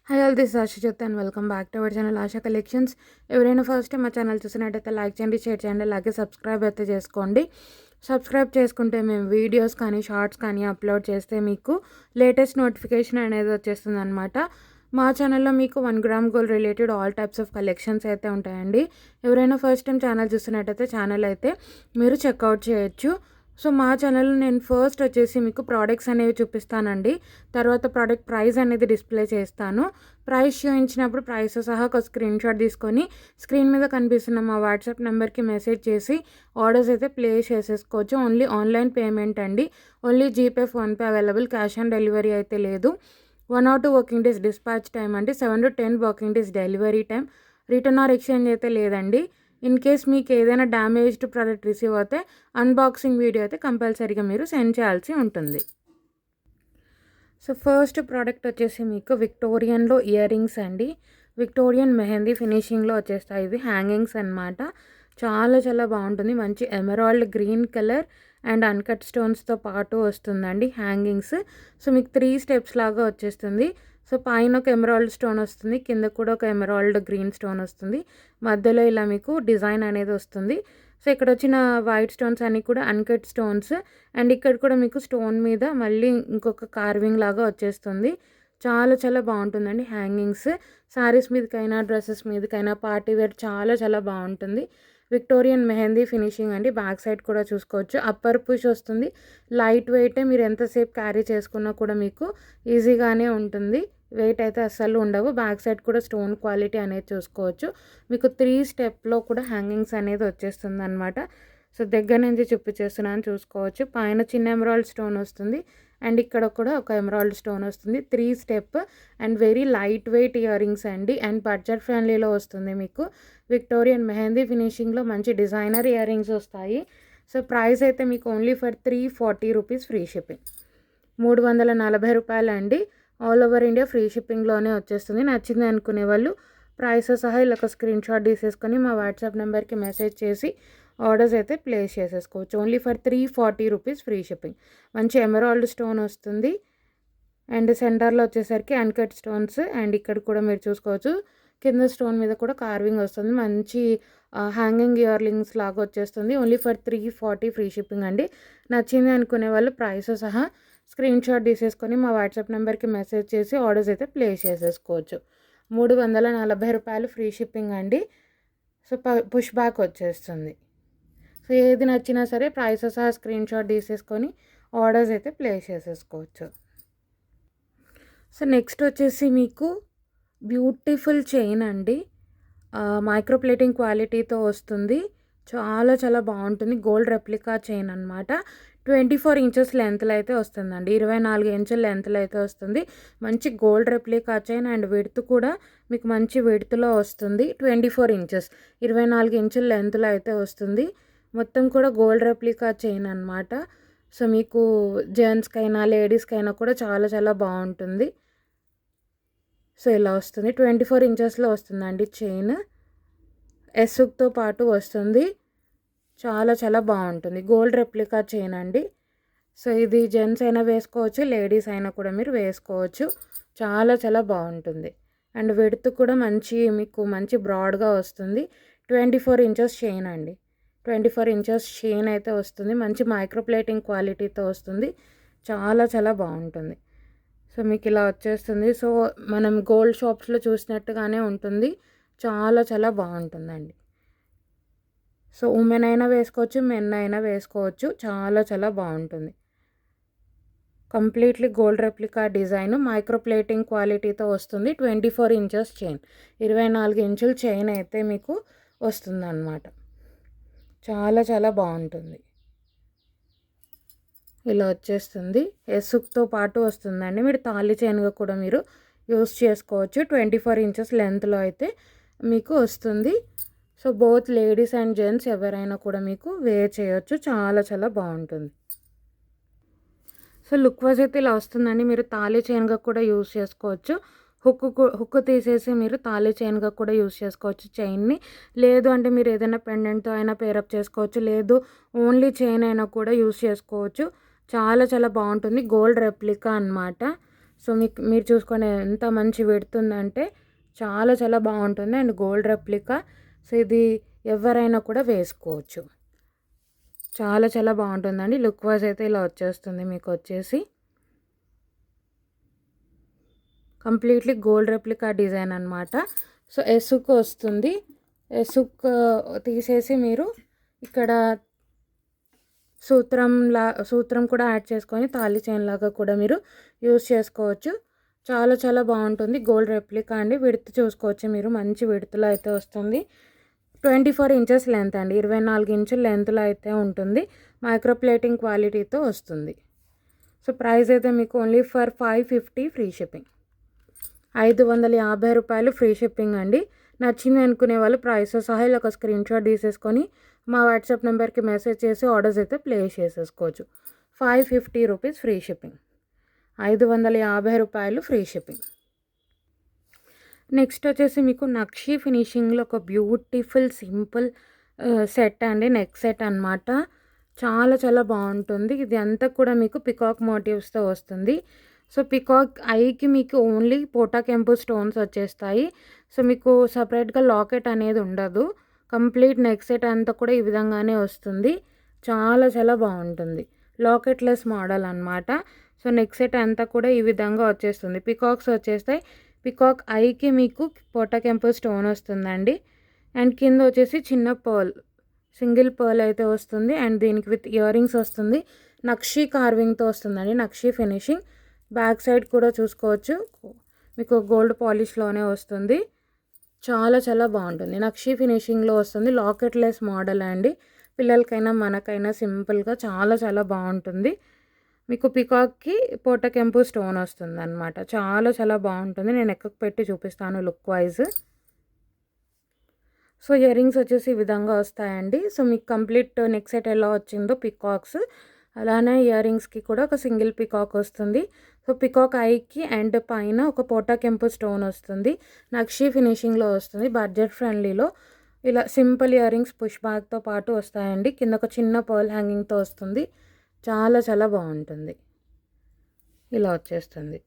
Hi all, this ఆశ చెప్తా and welcome back to our channel ASHA collections. ఎవరైనా first time మా channel చూసినట్టయితే like చేయండి, షేర్ చేయండి, అలాగే సబ్స్క్రైబ్ అయితే చేసుకోండి. సబ్స్క్రైబ్ చేసుకుంటే మేము వీడియోస్ కానీ షార్ట్స్ కానీ అప్లోడ్ చేస్తే మీకు లేటెస్ట్ నోటిఫికేషన్ అనేది వచ్చేస్తుంది అనమాట. మా ఛానల్లో మీకు 1 gram gold related all types of collections అయితే ఉంటాయండి. ఎవరైనా ఫస్ట్ టైం ఛానల్ చూస్తున్నట్టయితే ఛానల్ అయితే మీరు చెక్అవుట్ చేయొచ్చు. సో మా ఛానల్లో నేను ఫస్ట్ వచ్చేసి మీకు ప్రోడక్ట్స్ అనేవి చూపిస్తానండి. తర్వాత ప్రోడక్ట్ ప్రైస్ అనేది డిస్ప్లే చేస్తాను. ప్రైస్ చూపించినప్పుడు ప్రైస్ సహా ఒక స్క్రీన్ షాట్ తీసుకొని స్క్రీన్ మీద కనిపిస్తున్న మా వాట్సాప్ నెంబర్కి మెసేజ్ చేసి ఆర్డర్స్ అయితే ప్లేస్ చేసేసుకోవచ్చు. ఓన్లీ ఆన్లైన్ పేమెంట్ అండి. Only GPay, PhonePe available. Cash on delivery అయితే లేదు. 1 or 2 working days dispatch time అండి. 7 to 10 working days delivery time. Return or exchange అయితే లేదండి. ఇన్ కేస్ మీకు ఏదైనా డ్యామేజ్డ్ ప్రోడక్ట్ రిసీవ్ అయితే అన్బాక్సింగ్ వీడియో అయితే కంపల్సరీగా మీరు సెండ్ చేయాల్సి ఉంటుంది. సో ఫస్ట్ ప్రోడక్ట్ వచ్చేసి మీకు విక్టోరియన్లో ఇయర్ రింగ్స్ అండి. విక్టోరియన్ మెహందీ ఫినిషింగ్లో వచ్చేస్తాయి. ఇవి హ్యాంగింగ్స్ అనమాట. చాలా చాలా బాగుంటుంది. మంచి emerald green colour and uncut స్టోన్స్తో పాటు వస్తుందండి హ్యాంగింగ్స్. సో మీకు 3 స్టెప్స్ లాగా వచ్చేస్తుంది. సో పైన ఒక ఎమరాల్డ్ స్టోన్ వస్తుంది, కింద కూడా ఒక ఎమరాల్డ్ గ్రీన్ స్టోన్ వస్తుంది, మధ్యలో ఇలా మీకు డిజైన్ అనేది వస్తుంది. సో ఇక్కడ వచ్చిన వైట్ స్టోన్స్ అన్నీ కూడా అన్కట్ స్టోన్స్ అండ్ ఇక్కడ కూడా మీకు స్టోన్ మీద మళ్ళీ ఇంకొక కార్వింగ్ లాగా వచ్చేస్తుంది. చాలా చాలా బాగుంటుందండి హ్యాంగింగ్స్. శారీస్ మీదకైనా డ్రెస్సెస్ మీదకైనా పార్టీ వేర్ చాలా చాలా బాగుంటుంది. విక్టోరియన్ మెహందీ ఫినిషింగ్ అండి. బ్యాక్ సైడ్ కూడా చూసుకోవచ్చు. అప్పర్ పుష్ వస్తుంది. లైట్ వెయిటే, మీరు ఎంతసేపు క్యారీ చేసుకున్నా కూడా మీకు ఈజీగానే ఉంటుంది. వెయిట్ అయితే అస్సలు ఉండవు. బ్యాక్ సైడ్ కూడా స్టోన్ క్వాలిటీ అనేది చూసుకోవచ్చు. మీకు 3 స్టెప్లో కూడా హ్యాంగింగ్స్ అనేది వచ్చేస్తుంది అనమాట. సో దగ్గర నుంచి చూపించేస్తున్నాను, చూసుకోవచ్చు. పైన చిన్న ఎమరాల్డ్ స్టోన్ వస్తుంది అండ్ ఇక్కడ కూడా ఒక ఎమరాల్డ్ స్టోన్ వస్తుంది. 3 step and very light weight year rings అండి. అండ్ బడ్జెట్ ఫ్రెండ్లీలో వస్తుంది మీకు. విక్టోరియన్ మెహందీ ఫినిషింగ్లో మంచి డిజైనర్ ఇయర్ రింగ్స్ వస్తాయి. సో ప్రైస్ అయితే మీకు only for 340 rupees free shipping. 340 రూపాయలు అండి. ఆల్ ఓవర్ ఇండియా ఫ్రీ షిప్పింగ్లోనే వచ్చేస్తుంది. నచ్చింది అనుకునే వాళ్ళు ప్రైస్ సహా ఇలా ఒక స్క్రీన్ షాట్ తీసేసుకొని మా వాట్సాప్ నెంబర్కి మెసేజ్ చేసి ఆర్డర్స్ అయితే ప్లేస్ చేసేసుకోవచ్చు. Only for 340 rupees free shipping. మంచి ఎమరాల్డ్ స్టోన్ వస్తుంది అండ్ సెంటర్లో వచ్చేసరికి అన్కట్ స్టోన్స్ అండ్ ఇక్కడ కూడా మీరు చూసుకోవచ్చు కింద స్టోన్ మీద కూడా కార్వింగ్ వస్తుంది. మంచి హ్యాంగింగ్ ఇయర్ రింగ్స్ లాగా వచ్చేస్తుంది. ఓన్లీ ఫర్ 340 ఫ్రీ షిప్పింగ్ అండి. నచ్చింది అనుకునే వాళ్ళు ప్రైస్ సహా స్క్రీన్ షాట్ తీసేసుకొని మా వాట్సాప్ నెంబర్కి మెసేజ్ చేసి ఆర్డర్స్ అయితే ప్లేస్ చేసేసుకోవచ్చు. 340 రూపాయలు ఫ్రీ షిప్పింగ్ అండి. సో పుష్ బ్యాక్ వచ్చేస్తుంది. సో ఏది నచ్చినా సరే ప్రైస్ సహా స్క్రీన్ షాట్ తీసేసుకొని ఆర్డర్స్ అయితే ప్లేస్ చేసేసుకోవచ్చు. సో నెక్స్ట్ వచ్చేసి మీకు బ్యూటిఫుల్ చైన్ అండి. మైక్రో ప్లేటింగ్ క్వాలిటీతో వస్తుంది. చాలా చాలా బాగుంటుంది. గోల్డ్ రెప్లికా చైన్ అనమాట. 24 ఇంచెస్ లెంత్లో అయితే వస్తుందండి. 24 ఇంచుల లెంత్లో అయితే వస్తుంది. మంచి gold replica chain and width కూడా మీకు మంచి విడ్త్లో వస్తుంది. 24 ఇంచెస్ 24 ఇంచుల లెంత్లో అయితే వస్తుంది. మొత్తం కూడా గోల్డ్ రెప్లికా చైన్ అనమాట. సో మీకు జెంట్స్కైనా లేడీస్కైనా కూడా చాలా చాలా బాగుంటుంది. సో ఇలా వస్తుంది. 24 ఇంచెస్లో వస్తుందండి చైన్. ఎస్సుక్తో పాటు వస్తుంది. చాలా చాలా బాగుంటుంది. గోల్డ్ రెప్లికా చైన్ అండి. సో ఇది జెంట్స్ అయినా వేసుకోవచ్చు, లేడీస్ అయినా కూడా మీరు వేసుకోవచ్చు. చాలా చాలా బాగుంటుంది. అండ్ విడ్త్ కూడా మీకు మంచి బ్రాడ్గా వస్తుంది. 24 ఇంచెస్ చైన్ అండి. 24 ఇంచెస్ చైన్ అయితే వస్తుంది. మంచి మైక్రో ప్లేటింగ్ క్వాలిటీతో వస్తుంది. చాలా చాలా బాగుంటుంది. సో మీకు ఇలా వచ్చేస్తుంది. సో మనం గోల్డ్ షాప్స్లో చూసినట్టుగానే ఉంటుంది. చాలా చాలా బాగుంటుందండి. సో ఉమెన్ అయినా వేసుకోవచ్చు, మెన్ అయినా వేసుకోవచ్చు. చాలా చాలా బాగుంటుంది. Completely gold replica design micro plating క్వాలిటీతో వస్తుంది. 24 ఇంచెస్ చైన్, 24 ఇంచుల చైన్ అయితే మీకు వస్తుంది అన్నమాట. చాలా చాలా బాగుంటుంది. ఇలా వచ్చేస్తుంది. ఎసుక్తో పాటు వస్తుందండి. మీరు తాళి చైన్గా కూడా మీరు యూస్ చేసుకోవచ్చు. 24 ఇంచెస్ లెంత్లో అయితే మీకు వస్తుంది. So both ladies and gents ఎవరైనా కూడా మీకు వేర్ చేయొచ్చు. చాలా చాలా బాగుంటుంది. సో లుక్ వైజ్ అయితే ఇలా వస్తుందండి. మీరు తాళి చైన్గా కూడా యూస్ చేసుకోవచ్చు. హుక్ తీసేసి మీరు తాళి చైన్గా కూడా యూస్ చేసుకోవచ్చు చైన్ని. లేదు అంటే మీరు ఏదైనా పెండెంట్తో అయినా పేరప్ చేసుకోవచ్చు. లేదు ఓన్లీ చైన్ అయినా కూడా యూస్ చేసుకోవచ్చు. చాలా చాలా బాగుంటుంది. గోల్డ్ రెప్లికా అనమాట. సో మీరు చూసుకోండి ఎంత మంచి పెడుతుందంటే చాలా చాలా బాగుంటుంది. And gold replica. సో ఇది ఎవరైనా కూడా వేసుకోవచ్చు. చాలా చాలా బాగుంటుందండి. లుక్ వైజ్ అయితే ఇలా వచ్చేస్తుంది మీకు వచ్చేసి. కంప్లీట్లీ గోల్డ్ రెప్లికా డిజైన్ అనమాట. సో ఎసుక్ వస్తుంది. ఎసుక్ తీసేసి మీరు ఇక్కడ సూత్రం కూడా యాడ్ చేసుకొని తాళి చైన్ లాగా కూడా మీరు యూస్ చేసుకోవచ్చు. చాలా చాలా బాగుంటుంది. గోల్డ్ రెప్లికా అండి. విడ్త్ చూసుకోవచ్చు మీరు, మంచి విడ్త్లో అయితే వస్తుంది. 24 ఇంచెస్ లెంత్ అండి. 24 ఇంచుల లెంత్లో అయితే ఉంటుంది. మైక్రో ప్లేటింగ్ క్వాలిటీతో వస్తుంది. సో ప్రైస్ అయితే మీకు ఓన్లీ ఫర్ 550 ఫ్రీ షిప్పింగ్. 550 రూపాయలు ఫ్రీ షిప్పింగ్ అండి. నచ్చింది అనుకునే వాళ్ళు ప్రైస్ సహా ఇలా ఒక స్క్రీన్ షాట్ తీసేసుకొని మా వాట్సాప్ నెంబర్కి మెసేజ్ చేసి ఆర్డర్స్ అయితే ప్లేస్ చేసేసుకోవచ్చు. 550 రూపీస్ ఫ్రీ షిప్పింగ్. 550 రూపాయలు ఫ్రీ షిప్పింగ్. నెక్స్ట్ వచ్చేసి మీకు నక్షి ఫినిషింగ్లో ఒక బ్యూటిఫుల్ సింపుల్ సెట్ అండి. నెక్ సెట్ అనమాట. చాలా చాలా బాగుంటుంది. ఇది అంతా కూడా మీకు పికాక్ మోటివ్స్తో వస్తుంది. సో పికాక్ ఐకి మీకు ఓన్లీ పోటా కెంపు స్టోన్స్ వచ్చేస్తాయి. సో మీకు సపరేట్గా లాకెట్ అనేది ఉండదు. కంప్లీట్ నెక్ సెట్ అంతా కూడా ఈ విధంగానే వస్తుంది. చాలా చాలా బాగుంటుంది. లాకెట్లెస్ మోడల్ అనమాట. సో నెక్ సెట్ అంతా కూడా ఈ విధంగా వచ్చేస్తుంది. పికాక్స్ వచ్చేస్తాయి. పికాక్ ఐకి మీకు పోటా కెంపు స్టోన్ వస్తుందండి. అండ్ కింద వచ్చేసి చిన్న పర్ల్, సింగిల్ పర్ల్ అయితే వస్తుంది. అండ్ దీనికి విత్ ఇయర్ రింగ్స్ వస్తుంది. నక్షి కార్వింగ్తో వస్తుందండి. నక్షి ఫినిషింగ్. బ్యాక్ సైడ్ కూడా చూసుకోవచ్చు, మీకు గోల్డ్ పాలిష్లోనే వస్తుంది. చాలా చాలా బాగుంటుంది. నక్షి ఫినిషింగ్లో వస్తుంది. లాకెట్లెస్ మోడల్ అండి. పిల్లలకైనా మనకైనా సింపుల్గా చాలా చాలా బాగుంటుంది. మీకు పికాక్కి పోటా కెంపు స్టోన్ వస్తుంది అనమాట. చాలా చాలా బాగుంటుంది. నేను ఎక్కకు పెట్టి చూపిస్తాను look wise. So ear rings వచ్చేసి ఈ విధంగా వస్తాయండి. సో మీకు కంప్లీట్ నెక్ సెట్ ఎలా వచ్చిందో పికాక్స్, అలానే ఇయర్ రింగ్స్కి కూడా ఒక సింగిల్ పికాక్ వస్తుంది. సో పికాక్ ఐకి అండ్ పైన ఒక పోటా కెంపు స్టోన్ వస్తుంది. నక్షి ఫినిషింగ్లో వస్తుంది. బడ్జెట్ ఫ్రెండ్లీలో ఇలా సింపుల్ ఇయర్ రింగ్స్ పుష్ బ్యాగ్తో పాటు వస్తాయండి. కింద ఒక చిన్న పర్ల్ హ్యాంగింగ్తో వస్తుంది. చాలా చాలా బాగుంటుంది. ఇలా వచ్చేస్తుంది.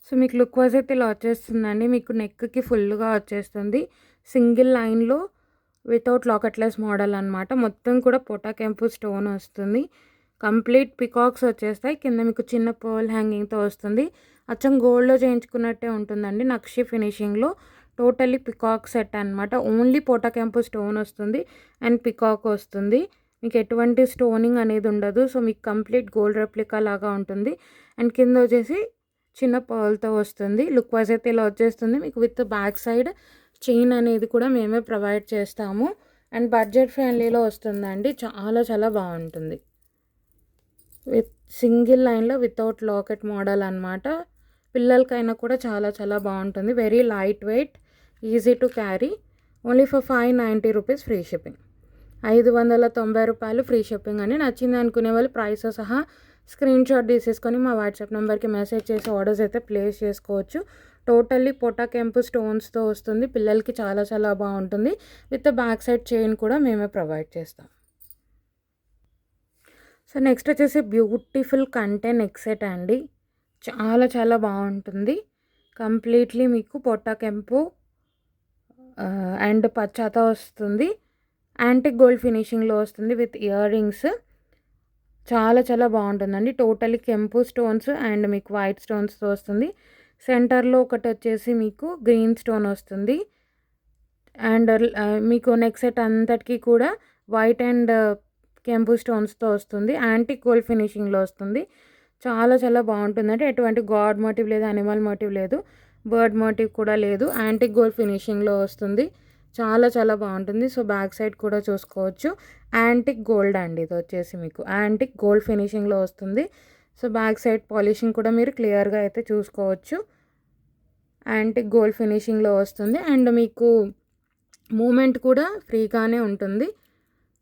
సో మీకు లుక్ వైజ్ అయితే ఇలా వచ్చేస్తుందండి. మీకు నెక్కి ఫుల్గా వచ్చేస్తుంది. సింగిల్ లైన్లో వితౌట్ లాకెట్లెస్ మోడల్ అనమాట. మొత్తం కూడా పోటా కెంపు స్టోన్ వస్తుంది. కంప్లీట్ పికాక్స్ వచ్చేస్తాయి. కింద మీకు చిన్న పర్ల్ హ్యాంగింగ్తో వస్తుంది. అచ్చం గోల్డ్లో చేయించుకున్నట్టే ఉంటుందండి. నక్షి ఫినిషింగ్లో టోటల్లీ పికాక్ సెట్ అనమాట. ఓన్లీ పోటా కెంపు స్టోన్ వస్తుంది అండ్ పికాక్ వస్తుంది. మీకు ఎటువంటి స్టోనింగ్ అనేది ఉండదు. సో మీకు కంప్లీట్ గోల్డ్ రెప్లికా లాగా ఉంటుంది. అండ్ కింద వచ్చేసి చిన్న పర్ల్తో వస్తుంది. లుక్ వైజ్ అయితే ఇలా వచ్చేస్తుంది. మీకు విత్ బ్యాక్ సైడ్ చైన్ అనేది కూడా మేమే ప్రొవైడ్ చేస్తాము. అండ్ బడ్జెట్ ఫ్రెండ్లీలో వస్తుందండి. చాలా చాలా బాగుంటుంది. విత్ సింగిల్ లైన్లో వితౌట్ లాకెట్ మోడల్ అనమాట. పిల్లలకైనా కూడా చాలా చాలా బాగుంటుంది. Very light weight, easy to carry. Only for 590 rupees free shipping. 590 రూపాయలు ఫ్రీ షిప్పింగ్ అని. నచ్చింది అనుకునే వాళ్ళు ప్రైస్ సహా స్క్రీన్ షాట్ తీసేసుకొని మా వాట్సాప్ నెంబర్కి మెసేజ్ చేసి ఆర్డర్స్ అయితే ప్లేస్ చేసుకోవచ్చు. టోటల్లీ పోటా కెంపు స్టోన్స్తో వస్తుంది. పిల్లలకి చాలా చాలా బాగుంటుంది. విత్ బ్యాక్ సైడ్ చైన్ కూడా మేమే ప్రొవైడ్ చేస్తాం. సో నెక్స్ట్ వచ్చేసి బ్యూటిఫుల్ కంటే నెక్ సెట్ అండి. చాలా చాలా బాగుంటుంది. కంప్లీట్లీ మీకు పోటా కెంపు అండ్ పచ్చాతో వస్తుంది. యాంటిక్ గోల్డ్ ఫినిషింగ్లో వస్తుంది విత్ ఇయర్ రింగ్స్. చాలా చాలా బాగుంటుందండి. టోటలీ కెంపు స్టోన్స్ అండ్ మీకు వైట్ స్టోన్స్తో వస్తుంది. సెంటర్లో ఒకటి వచ్చేసి మీకు గ్రీన్ స్టోన్ వస్తుంది. అండ్ మీకు నెక్ సెట్ అంతటికీ కూడా వైట్ అండ్ కెంపు స్టోన్స్తో వస్తుంది. యాంటిక్ గోల్డ్ ఫినిషింగ్లో వస్తుంది. చాలా చాలా బాగుంటుందండి. ఎటువంటి గాడ్ మోటివ్ లేదు, అనిమల్ మోటివ్ లేదు, బర్డ్ మోటివ్ కూడా లేదు. యాంటిక్ గోల్డ్ ఫినిషింగ్లో వస్తుంది. చాలా చాలా బాగుంటుంది. సో బ్యాక్ సైడ్ కూడా చూసుకోవచ్చు. యాంటిక్ గోల్డ్ అండి. ఇది వచ్చేసి మీకు యాంటిక్ గోల్డ్ ఫినిషింగ్లో వస్తుంది. సో బ్యాక్ సైడ్ పాలిషింగ్ కూడా మీరు క్లియర్గా అయితే చూసుకోవచ్చు. యాంటిక్ గోల్డ్ ఫినిషింగ్లో వస్తుంది. అండ్ మీకు మూమెంట్ కూడా ఫ్రీగానే ఉంటుంది.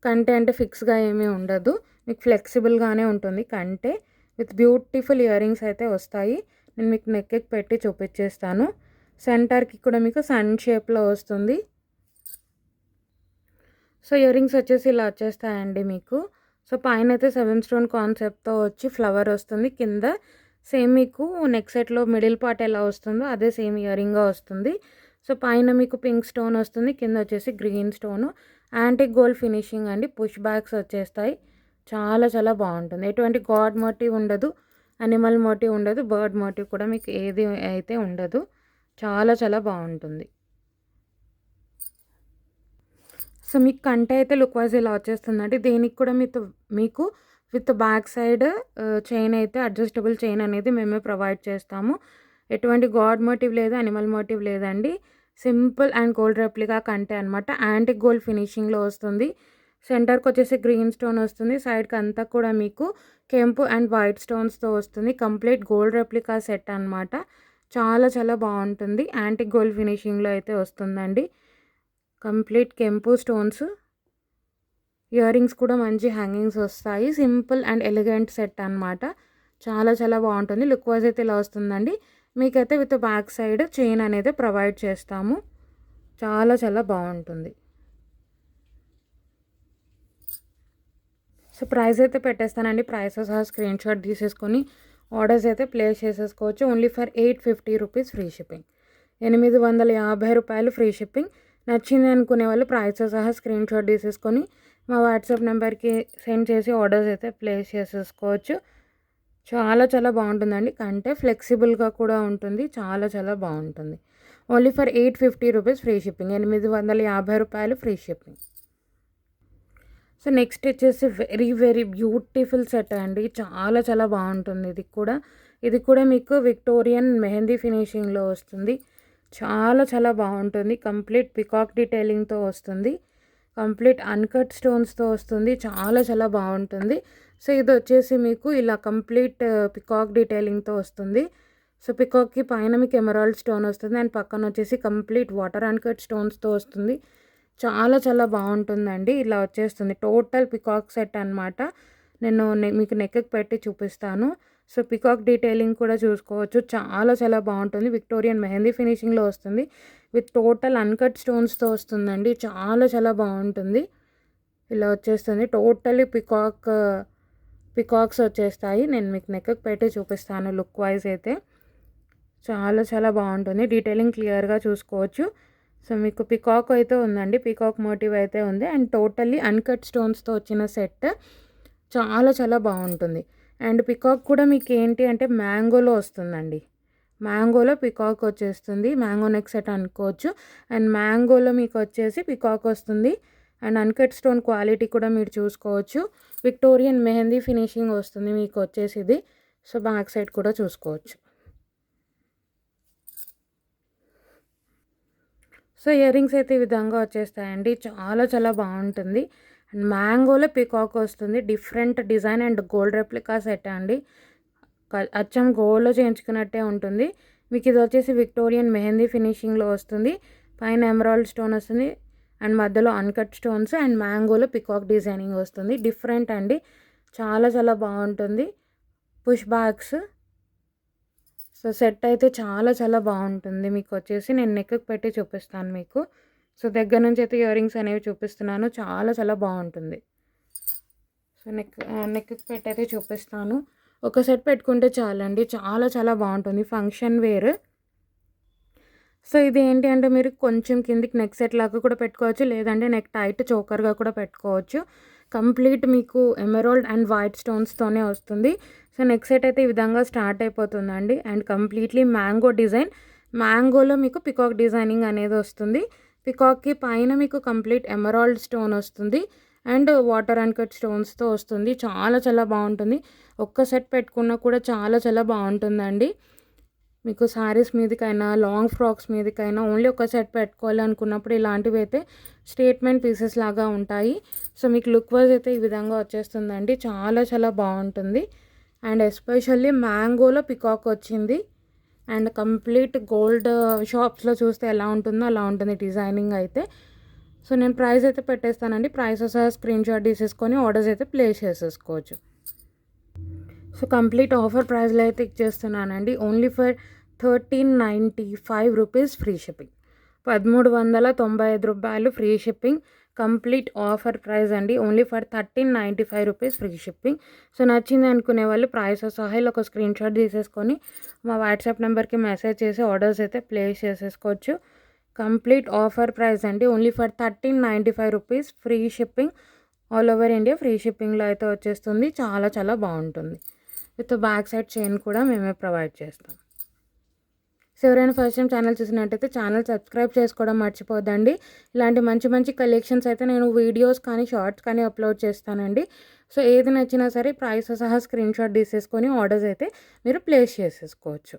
కంటే అంటే ఫిక్స్గా ఏమీ ఉండదు. మీకు ఫ్లెక్సిబుల్గానే ఉంటుంది కంటే. విత్ బ్యూటిఫుల్ ఇయర్ రింగ్స్ అయితే వస్తాయి. నేను మీకు నెక్కి పెట్టి చూపించేస్తాను. సెంటర్కి కూడా మీకు సన్ షేప్లో వస్తుంది. సో ఇయర్ రింగ్స్ వచ్చేసి ఇలా వచ్చేస్తాయండి మీకు. సో పైన అయితే 7 స్టోన్ కాన్సెప్ట్తో వచ్చి ఫ్లవర్ వస్తుంది. కింద సేమ్ మీకు నెక్ సెట్లో మిడిల్ పార్ట్ ఎలా వస్తుందో అదే సేమ్ ఇయరింగ్గా వస్తుంది. సో పైన మీకు పింక్ స్టోన్ వస్తుంది, కింద వచ్చేసి green stone. Antique gold finishing అండి. పుష్ బ్యాక్స్ వచ్చేస్తాయి. చాలా చాలా బాగుంటుంది. ఎటువంటి గాడ్ మోటివ్ ఉండదు, అనిమల్ మోటివ్ ఉండదు, బర్డ్ మోటివ్ కూడా మీకు ఏది అయితే ఉండదు. చాలా చాలా బాగుంటుంది. సో మీకు కంటే అయితే లుక్ వైజ్ ఇలా వచ్చేస్తుందండి. దీనికి కూడా మీకు విత్ బ్యాక్ సైడ్ చైన్ అయితే అడ్జస్టబుల్ చైన్ అనేది మేమే ప్రొవైడ్ చేస్తాము. ఎటువంటి గాడ్ మోటివ్ లేదు, అనిమల్ మోటివ్ లేదండి. సింపుల్ అండ్ గోల్డ్ రెప్లికా కంటే అనమాట. యాంటిక్ గోల్డ్ ఫినిషింగ్లో వస్తుంది. సెంటర్కి వచ్చేసి గ్రీన్ స్టోన్ వస్తుంది. సైడ్కి అంతా కూడా మీకు కెంపు అండ్ వైట్ స్టోన్స్తో వస్తుంది. కంప్లీట్ గోల్డ్ రెప్లికా సెట్ అనమాట. చాలా చాలా బాగుంటుంది. యాంటిక్ గోల్డ్ ఫినిషింగ్లో అయితే వస్తుందండి. కంప్లీట్ కెంపు స్టోన్స్, ఇయర్ రింగ్స్ కూడా మంచి హ్యాంగింగ్స్ వస్తాయి. సింపుల్ అండ్ ఎలిగెంట్ సెట్ అనమాట. చాలా చాలా బాగుంటుంది. లుక్ వైజ్ అయితే ఇలా వస్తుందండి. మీకైతే విత్ బ్యాక్ సైడ్ చైన్ అనేది ప్రొవైడ్ చేస్తాము. చాలా చాలా బాగుంటుంది. సో ప్రైస్ అయితే పెట్టేస్తానండి. ప్రైసెస్ స్క్రీన్ షాట్ తీసేసుకొని ఆర్డర్స్ అయితే ప్లేస్ చేసేసుకోవచ్చు. Only for 850 rupees free shipping. 850 రూపాయలు ఫ్రీ షిప్పింగ్. నచ్చింది అనుకునే వాళ్ళు ప్రైసెస్ స్క్రీన్ షాట్ తీసేసుకొని మా వాట్సాప్ నెంబర్కి సెండ్ చేసి ఆర్డర్స్ అయితే ప్లేస్ చేసేసుకోవచ్చు. చాలా చాలా బాగుంటుందండి. కంటే ఫ్లెక్సిబుల్గా కూడా ఉంటుంది. చాలా చాలా బాగుంటుంది. Only for 850 rupees free shipping. 850 రూపాయలు ఫ్రీ షిప్పింగ్. సో నెక్స్ట్ వచ్చేసి వెరీ వెరీ బ్యూటిఫుల్ సెట్ అండి. చాలా చాలా బాగుంటుంది. ఇది కూడా మీకు విక్టోరియన్ మెహందీ ఫినిషింగ్లో వస్తుంది. చాలా చాలా బాగుంటుంది. కంప్లీట్ పికాక్ డీటెయిలింగ్తో వస్తుంది. కంప్లీట్ అన్కట్ స్టోన్స్తో వస్తుంది. చాలా చాలా బాగుంటుంది. సో ఇది వచ్చేసి మీకు ఇలా కంప్లీట్ పికాక్ డీటెయిలింగ్తో వస్తుంది. సో పికాక్కి పైన మీకు ఎమరాల్డ్ స్టోన్ వస్తుంది అండ్ పక్కన వచ్చేసి కంప్లీట్ వాటర్ అన్కట్ స్టోన్స్తో వస్తుంది. చాలా చాలా బాగుంటుందండి. ఇలా వచ్చేస్తుంది టోటల్ పికాక్ సెట్ అనమాట. నేను మీకు నెక్కి పెట్టి చూపిస్తాను. సో పికాక్ డీటెయిలింగ్ కూడా చూసుకోవచ్చు. చాలా చాలా బాగుంటుంది. విక్టోరియన్ మెహందీ ఫినిషింగ్లో వస్తుంది. విత్ టోటల్ అన్కట్ స్టోన్స్తో వస్తుందండి. చాలా చాలా బాగుంటుంది. ఇలా వచ్చేస్తుంది టోటల్లీ పికాక్స్ వచ్చేస్తాయి. నేను మీకు నెక్కి పెట్టి చూపిస్తాను. లుక్ వైజ్ అయితే చాలా చాలా బాగుంటుంది. డీటెయిలింగ్ క్లియర్గా చూసుకోవచ్చు. సో మీకు పికాక్ అయితే ఉందండి. పికాక్ మోటివ్ అయితే ఉంది అండ్ టోటల్లీ అన్కట్ స్టోన్స్తో వచ్చిన సెట్ చాలా చాలా బాగుంటుంది. అండ్ పికాక్ కూడా మీకు ఏంటి అంటే మ్యాంగోలో వస్తుందండి. మ్యాంగోలో పికాక్ వచ్చేస్తుంది. మ్యాంగో నెక్ సెట్ అనుకోవచ్చు. అండ్ మ్యాంగోలో మీకు వచ్చేసి పికాక్ వస్తుంది. అండ్ అన్కట్ స్టోన్ క్వాలిటీ కూడా మీరు చూసుకోవచ్చు. విక్టోరియన్ మెహందీ ఫినిషింగ్ వస్తుంది మీకు వచ్చేసి ఇది. సో బ్యాక్ సైడ్ కూడా చూసుకోవచ్చు. సో ఇయర్ రింగ్స్ అయితే ఈ విధంగా వచ్చేస్తాయండి. చాలా చాలా బాగుంటుంది. అండ్ మ్యాంగోలో పికాక్ వస్తుంది. Different design and gold replica set అండి. అచ్చం గోల్డ్లో చేయించుకున్నట్టే ఉంటుంది. మీకు ఇది వచ్చేసి విక్టోరియన్ మెహందీ ఫినిషింగ్లో వస్తుంది. పైన ఎమరాల్డ్ స్టోన్ వస్తుంది అండ్ మధ్యలో అన్కట్ స్టోన్స్ అండ్ మ్యాంగోలో పికాక్ డిజైనింగ్ వస్తుంది. డిఫరెంట్ అండి. చాలా చాలా బాగుంటుంది. Push bags. సో సెట్ అయితే చాలా చాలా బాగుంటుంది. మీకు వచ్చేసి నేను నెక్కి పెట్టి చూపిస్తాను మీకు. సో దగ్గర నుంచి అయితే ఇయర్ రింగ్స్ అనేవి చూపిస్తున్నాను. చాలా చాలా బాగుంటుంది. సో నెక్కి పెట్టి అయితే చూపిస్తాను. ఒక సెట్ పెట్టుకుంటే చాలండి. చాలా చాలా బాగుంటుంది. Function wear. సో ఇది ఏంటి అంటే మీరు కొంచెం కిందికి నెక్ సెట్ లాగా కూడా పెట్టుకోవచ్చు, లేదంటే నెక్ టైట్ చోకర్గా కూడా పెట్టుకోవచ్చు. కంప్లీట్ మీకు ఎమరాల్డ్ అండ్ వైట్ స్టోన్స్తోనే వస్తుంది. సో నెక్ సెట్ అయితే ఈ విధంగా స్టార్ట్ అయిపోతుందండి. And completely mango design. మ్యాంగోలో మీకు పికాక్ డిజైనింగ్ అనేది వస్తుంది. పికాక్కి పైన మీకు కంప్లీట్ ఎమరాల్డ్ స్టోన్ వస్తుంది అండ్ వాటర్ అన్కట్ స్టోన్స్తో వస్తుంది. చాలా చాలా బాగుంటుంది. ఒక్క సెట్ పెట్టుకున్నా కూడా చాలా చాలా బాగుంటుందండి. మీకు శారీస్ మీదకైనా లాంగ్ ఫ్రాక్స్ మీదకైనా ఓన్లీ ఒక సెట్ పెట్టుకోవాలి అనుకున్నప్పుడు ఇలాంటివి అయితే స్టేట్మెంట్ పీసెస్ లాగా ఉంటాయి. సో మీకు లుక్ వైజ్ అయితే ఈ విధంగా వచ్చేస్తుందండి. చాలా చాలా బాగుంటుంది. అండ్ ఎస్పెషల్లీ మ్యాంగోలో పికాక్ వచ్చింది. అండ్ కంప్లీట్ గోల్డ్ షాప్స్లో చూస్తే ఎలా ఉంటుందో అలా ఉంటుంది డిజైనింగ్ అయితే. సో నేను ప్రైస్ అయితే పెట్టేస్తానండి. ప్రైసెస్ స్క్రీన్ షాట్ తీసేసుకొని ఆర్డర్స్ అయితే ప్లేస్ చేసేసుకోవచ్చు. సో కంప్లీట్ ఆఫర్ ప్రైస్లో అయితే ఇచ్చేస్తున్నానండి. Only for 1395 rupees free shipping. 1395 రూపాయలు free shipping. Complete offer price అండి. Only for 1395 rupees free shipping. So నచ్చింది అనుకునే వాళ్ళు ప్రైస్‌తో సహా ఇలా ఒక స్క్రీన్‌షాట్ తీసేసుకొని మా వాట్సాప్ నెంబర్‌కి మెసేజ్ చేసి ఆర్డర్స్ అయితే ప్లేస్ చేసేసుకోవచ్చు. కంప్లీట్ ఆఫర్ ప్రైస్ అండి. Only for 1395 rupees free shipping. All over India free షిప్పింగ్‌లో అయితే వచ్చేస్తుంది. చాలా చాలా బాగుంటుంది. విత్ బ్యాక్ సైడ్ చైన్ కూడా మేమే ప్రొవైడ్ చేస్తాం. సో ఎవరైనా ఫస్ట్ టైం ఛానల్ చూసినట్టయితే ఛానల్ సబ్స్క్రైబ్ చేసుకోవడం మర్చిపోద్దండి. ఇలాంటి మంచి మంచి కలెక్షన్స్ అయితే నేను వీడియోస్ కానీ షార్ట్స్ కానీ అప్లోడ్ చేస్తానండి. సో ఏది నచ్చినా సరే ప్రైస్‌తో సహా స్క్రీన్‌షాట్ తీసేసుకొని ఆర్డర్స్ అయితే మీరు ప్లేస్ చేసేసుకోవచ్చు.